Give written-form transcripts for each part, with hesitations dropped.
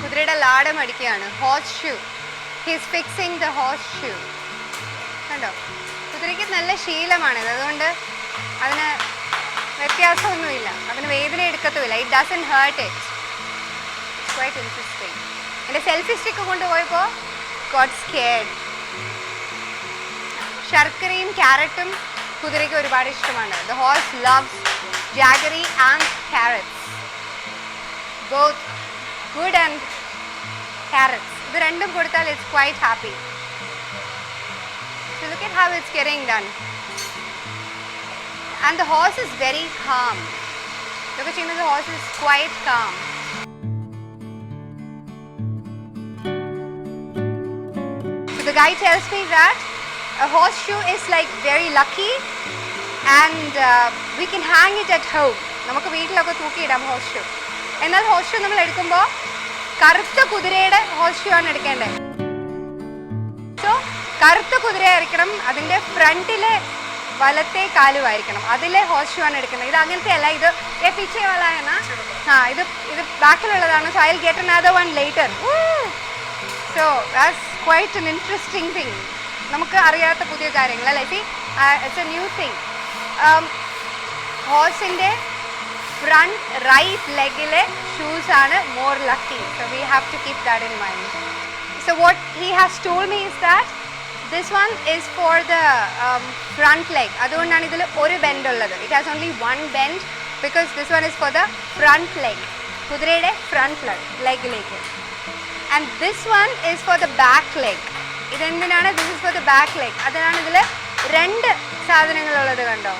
കുതിരയുടെ ലാടം അടിക്കുകയാണ്. Horseshoe. He's fixing the horseshoe. കണ്ടോ, കുതിരയ്ക്ക് നല്ല ശീലമാണിത്, അതുകൊണ്ട് അതിന് വ്യത്യാസമൊന്നുമില്ല, അതിന് വേദന എടുക്കത്തുമില്ല. It doesn't hurt it. Quite interesting. എൻ്റെ സെൽഫി സ്റ്റിക്ക് കൊണ്ടുപോയപ്പോൾ ഗോട്ട് സ്കെയർഡ്. ശർക്കരയും ക്യാരറ്റും കുതിരയ്ക്ക് ഒരുപാട് ഇഷ്ടമാണ്. The horse loves jaggery and carrots, both good and carrots. ഇത് രണ്ടും കൊടുത്താൽ it's quite happy. So look at how it's getting done. And the horse is very calm. Look at the horse is quite calm. So the guy tells me that a horseshoe is like very lucky and we can hang it at home. നമുക്ക് വീട്ടിലൊക്കെ തൂക്കിയിടാം horseshoe. എന്നാൽ horseshoe നമ്മൾ എടുക്കുമ്പോൾ കറുത്ത കുതിരയുടെ horse shoe ആണ് എടുക്കേണ്ടത്. So കറുത്ത കുതിര ആയിരിക്കണം, അതിൻ്റെ ഫ്രണ്ടിലെ വലത്തെ കാലുമായിരിക്കണം, അതിലെ ഹോഴ്സ് ഷൂ ആണ് എടുക്കുന്നത്. ഇത് അങ്ങനത്തെ അല്ല, ഇത് പിച്ചേ വളയാണ്. ഇത് ബാക്കിലുള്ളതാണ്. So I will get another one later. So that's quite an interesting thing. നമുക്ക് അറിയാത്ത പുതിയ കാര്യങ്ങൾ അല്ലേ. It's a new thing. ഹോഴ്സിൻ്റെ front right legile shoes are more lucky, so we have to keep that in mind. So what he has told me is that this one is for the front leg. Adondana idile oru bend ullathu. It has only one bend because this one is for the front leg, kudirede front leg like. And this one is for the back leg. Idendinana this is for the back leg. Adanana idile rendu sadhanangal ullathu kando.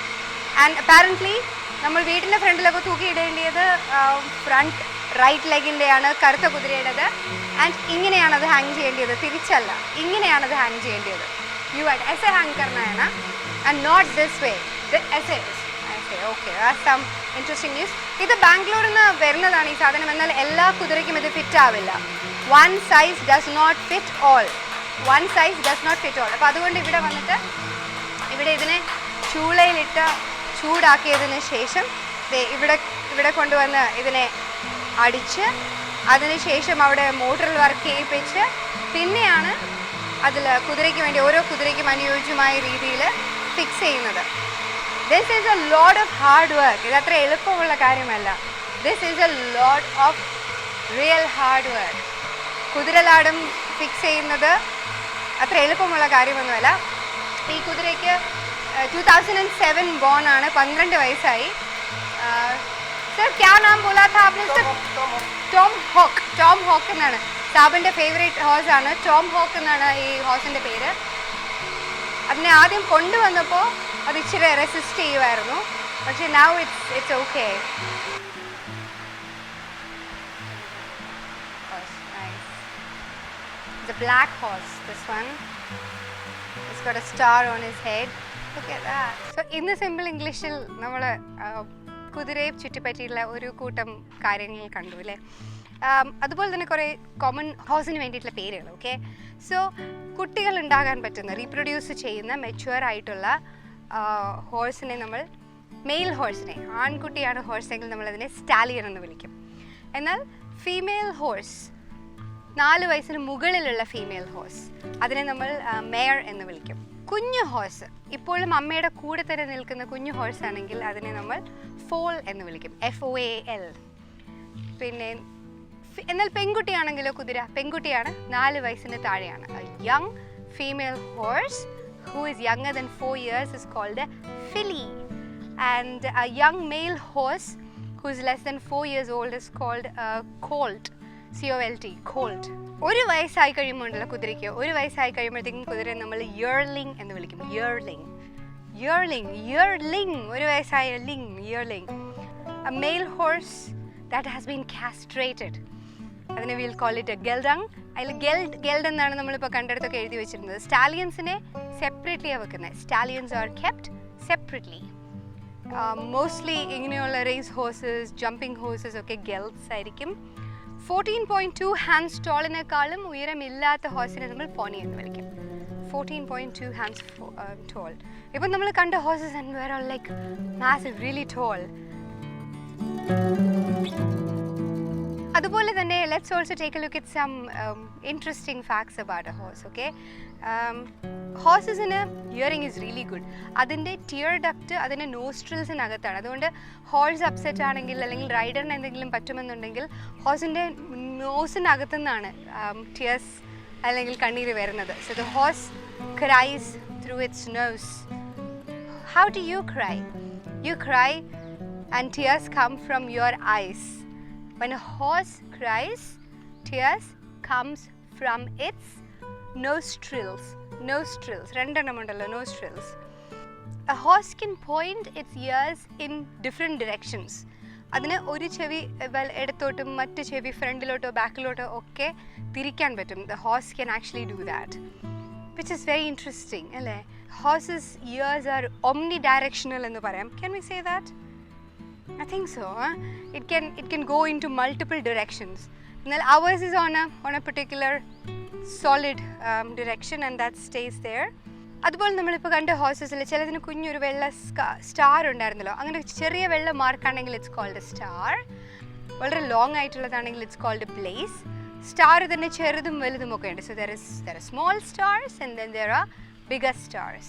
And apparently നമ്മൾ വീട്ടിൻ്റെ ഫ്രണ്ടിലൊക്കെ തൂക്കിയിടേണ്ടത് front right ലെഗിൻ്റെയാണ് കറുത്ത കുതിരയുടേത്. And ഇങ്ങനെയാണത് hang ചെയ്യേണ്ടത്, തിരിച്ചല്ല, ഇങ്ങനെയാണത് hang ചെയ്യേണ്ടത്. U ആയിട്ട് as a hang കർണയാണ് and not this way. As a okay, some interesting news. ഇത് ബാംഗ്ലൂരിൽ നിന്ന് വരുന്നതാണ് ഈ സാധനം. എന്നാൽ എല്ലാ കുതിരയ്ക്കും ഇത് ഫിറ്റ് ആവില്ല. One size does not fit all. അപ്പോൾ അതുകൊണ്ട് ഇവിടെ വന്നിട്ട് ഇവിടെ ഇതിനെ ചൂളയിലിട്ട് ചൂടാക്കിയതിന് ശേഷം ഇവിടെ കൊണ്ടുവന്ന് ഇതിനെ അടിച്ച് അതിന് ശേഷം അവിടെ മോട്ടറിൽ വർക്ക് ചെയ്യിപ്പിച്ച് പിന്നെയാണ് അതിൽ കുതിരയ്ക്ക് വേണ്ടി ഓരോ കുതിരയ്ക്കും അനുയോജ്യമായ രീതിയിൽ ഫിക്സ് ചെയ്യുന്നത്. This is a lot of hard work. ഇത് അത്ര എളുപ്പമുള്ള കാര്യമല്ല. This is a lot of real hard work. കുതിരലാടും ഫിക്സ് ചെയ്യുന്നത് അത്ര എളുപ്പമുള്ള കാര്യമൊന്നുമല്ല. ഈ കുതിരയ്ക്ക് 2007 ബോൺ ആണ്, 12 വയസ്സായി. സർ ക്യാ നാം ബോലാ താ ആപ്നെ? സർ ടോം ഹോക്ക് എന്നാണ് സാബിൻ്റെ ഫേവറേറ്റ് ഹോഴ്സ് ആണ്. ടോം ഹോക്ക് എന്നാണ് ഈ ഹോഴ്സിൻ്റെ പേര്. അതിനെ ആദ്യം കൊണ്ടുവന്നപ്പോൾ അത് ഇച്ചിരി റെസിസ്റ്റ് ചെയ്യുമായിരുന്നു, പക്ഷേ now it's okay. The black horse, this one. It's got a star on his head. Look at that. So in the simple English നമ്മൾ കുതിരയെ ചുറ്റിപ്പറ്റിയുള്ള ഒരു കൂട്ടം കാര്യങ്ങൾ കണ്ടു അല്ലേ. അതുപോലെ തന്നെ കുറേ കോമൺ ഹോഴ്സിന് വേണ്ടിയിട്ടുള്ള പേരുകൾ. ഓക്കെ, സോ കുട്ടികൾ ഉണ്ടാകാൻ പറ്റുന്ന റീപ്രൊഡ്യൂസ് ചെയ്യുന്ന മെച്യൂർ ആയിട്ടുള്ള ഹോഴ്സിനെ നമ്മൾ മെയിൽ ഹോഴ്സിനെ, ആൺകുട്ടിയാണ് ഹോഴ്സെങ്കിൽ നമ്മളതിനെ സ്റ്റാലിയൻ എന്ന് വിളിക്കും. എന്നാൽ ഫീമെയിൽ ഹോഴ്സ്, 4 വയസ്സിന് മുകളിലുള്ള ഫീമെയിൽ ഹോഴ്സ്, അതിനെ നമ്മൾ മെയർ എന്ന് വിളിക്കും. കുഞ്ഞു ഹോഴ്സ്, ഇപ്പോഴും അമ്മയുടെ കൂടെ തന്നെ നിൽക്കുന്ന കുഞ്ഞു ഹോഴ്സ് ആണെങ്കിൽ അതിനെ നമ്മൾ ഫോൾ എന്ന് വിളിക്കും, FOAL. പിന്നെ എന്നാൽ പെൺകുട്ടിയാണെങ്കിലോ കുതിര, പെൺകുട്ടിയാണ്, 4 വയസ്സിന് താഴെയാണ്. Young female horse who is younger than 4 years is called a filly, and a young male horse who is less than 4 years old is called a colt, colt. ഒരു വയസ്സായി കഴിയുമ്പോഴുള്ള കുതിരയ്ക്ക്, ഒരു വയസ്സായി കഴിയുമ്പോഴത്തേക്കും കുതിരയെ നമ്മൾ ഇയർലിംഗ് എന്ന് വിളിക്കും. ഇയർലിംഗ്, ഒരു വയസ്സായ ഇയർലിംഗ്. A male horse that has been castrated, അതിനെ we'll call it a geldang. അതിൽ ഗെൽഡ് എന്നാണ് നമ്മളിപ്പോൾ കണ്ടെടുത്തൊക്കെ എഴുതി വെച്ചിരുന്നത്. സ്റ്റാലിയൻസിനെ സെപ്പറേറ്റ്ലിയാണ് വെക്കുന്നത്. Stallions R kept separately. Mostly ഇങ്ങനെയുള്ള റേസ് ഹോഴ്സസ്, ജമ്പിങ് ഹോഴ്സസ് ഒക്കെ ഗെൽഡ്സ് ആയിരിക്കും. 14.2 hands ടോളിനേക്കാളും ഉയരമില്ലാത്ത ഹോഴ്സിനെ നമ്മൾ പോണി എന്ന് വിളിക്കും. 14.2 hands tall. ഇപ്പം നമ്മൾ കണ്ട horses and where are like massive, really tall. അതുപോലെ തന്നെ let's also take a look at some interesting facts about a horse. Okay, ഹോഴ്സസിന് ഹിയറിംഗ് ഈസ് റിയലി ഗുഡ്. അതിൻ്റെ ടിയർ ഡക്റ്റ് അതിൻ്റെ നോസ്ട്രിൽസിനകത്താണ്. അതുകൊണ്ട് ഹോഴ്സ് അപ്സെറ്റ് ആണെങ്കിൽ അല്ലെങ്കിൽ റൈഡറിന് എന്തെങ്കിലും പറ്റുമെന്നുണ്ടെങ്കിൽ ഹോഴ്സിൻ്റെ നോസിനകത്തു നിന്നാണ് ടിയേഴ്സ് അല്ലെങ്കിൽ കണ്ണീര് വരുന്നത്. So the horse cries through its nose. How do you cry? You cry and tears come from your eyes. When a horse cries, tears comes from its nostrils. Rendanam undallo, nostrils. A horse can point its ears in different directions. അതിന് ഒരു ചെവി ഇടത്തോട്ടും മറ്റു ചെവി ഫ്രണ്ടിലോട്ടോ ബാക്കിലോട്ടോ ഒക്കെ തിരിക്കാൻ പറ്റും. The horse can actually do that, which is very interesting, അല്ലേ? Horses' ears are omnidirectional എന്ന് പറയാം. Can we say that? I think so. It can go into multiple directions. Now ours is on a particular solid direction and that stays there. അതുപോലെ നമ്മളിപ്പോൾ കണ്ട ഹോഴ്സസിൽ ചിലതിന് കുഞ്ഞൊരു വെള്ള star ഉണ്ടായിരുന്നല്ലോ. അങ്ങനെ ചെറിയ വെള്ള മാർക്കാണെങ്കിൽ ഇറ്റ്സ് കോൾഡ് എ സ്റ്റാർ. വളരെ ലോങ് ആയിട്ടുള്ളതാണെങ്കിൽ it's called a blaze. Star തന്നെ ചെറുതും വലുതും ഒക്കെ ഉണ്ട്. So there are small stars and then there are bigger stars.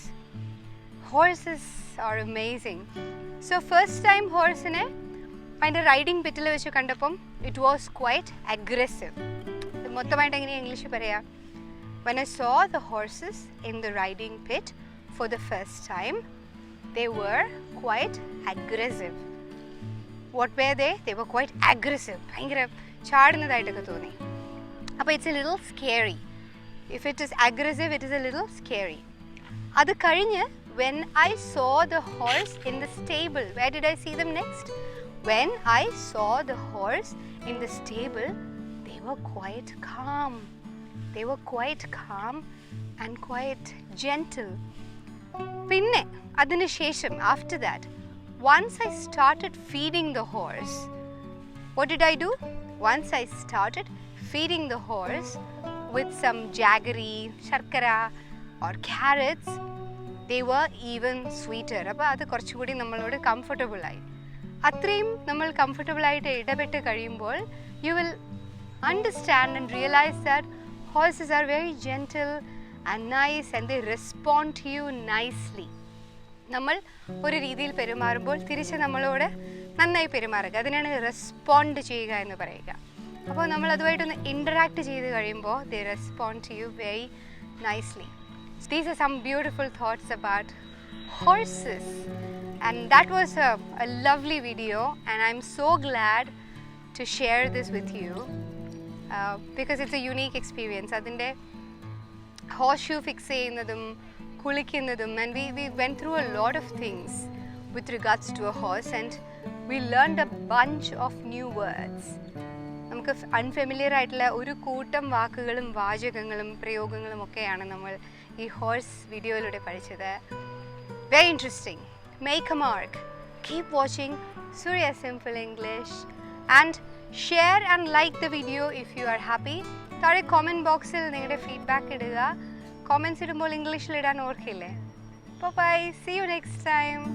Horses are amazing. So first time horse-നെ അതിൻ്റെ റൈഡിങ് പിറ്റിൽ വെച്ച് കണ്ടപ്പം it was quite aggressive. മൊത്തമായിട്ട് എങ്ങനെയാണ് ഇംഗ്ലീഷിൽ പറയാം? When I saw the horses in the riding pit for the first time, they were quite aggressive. What were they? They were quite aggressive. ഭയങ്കര ചാടുന്നതായിട്ടൊക്കെ തോന്നി. അപ്പോൾ it's a little scary. If it is aggressive, it is a little scary. അത് കഴിഞ്ഞ് when I saw the horse in the stable, where did I see them next? When I saw the horse in the stable, they were quite calm. They were quite calm and quite gentle. പിന്നെ അതിന് ശേഷം after that, once I started feeding the horse, what did I do? Once I started feeding the horse with some jaggery, sharkara or carrots, they were even sweeter. അപ്പോൾ അത് കുറച്ചുകൂടി നമ്മളോട് കംഫർട്ടബിളായി. അത്രയും നമ്മൾ കംഫർട്ടബിളായിട്ട് ഇടപെട്ട് കഴിയുമ്പോൾ you will understand and realize that horses are very gentle and nice and they respond to you nicely. നമ്മൾ ഒരു രീതിയിൽ പെരുമാറുമ്പോൾ തിരിച്ച് നമ്മളോട് നന്നായി പെരുമാറുക, അതിനാണ് റെസ്പോണ്ട് ചെയ്യുക എന്ന് പറയുക. അപ്പോൾ നമ്മൾ അതുമായിട്ടൊന്ന് ഇൻറ്ററാക്ട് ചെയ്ത് കഴിയുമ്പോൾ they respond to you very nicely. These are some beautiful thoughts about horses, and that was a lovely video, and I'm so glad to share this with you because it's a unique experience. Adinte horseshoe fix cheyyunnadum kulikkunnadum, and we went through a lot of things with regards to a horse, and we learned a bunch of new words. നമുക്ക് unfamiliar ആയിട്ടുള്ള ഒരു കൂട്ടം വാക്കുകളും വാചകങ്ങളും പ്രയോഗങ്ങളും ഒക്കെയാണ് നമ്മൾ ഈ horse വീഡിയോയിലൂടെ പഠിച്ചത്. Very interesting. Make A mark. Keep watching Surya Simple English and share and like the video if you are happy. താഴെ കോമെൻറ്റ് ബോക്സിൽ നിങ്ങളുടെ ഫീഡ്ബാക്ക് ഇടുക. കോമെൻറ്റ്സ് ഇടുമ്പോൾ ഇംഗ്ലീഷിൽ ഇടാൻ ഓർക്കില്ലേ? By. See you next time.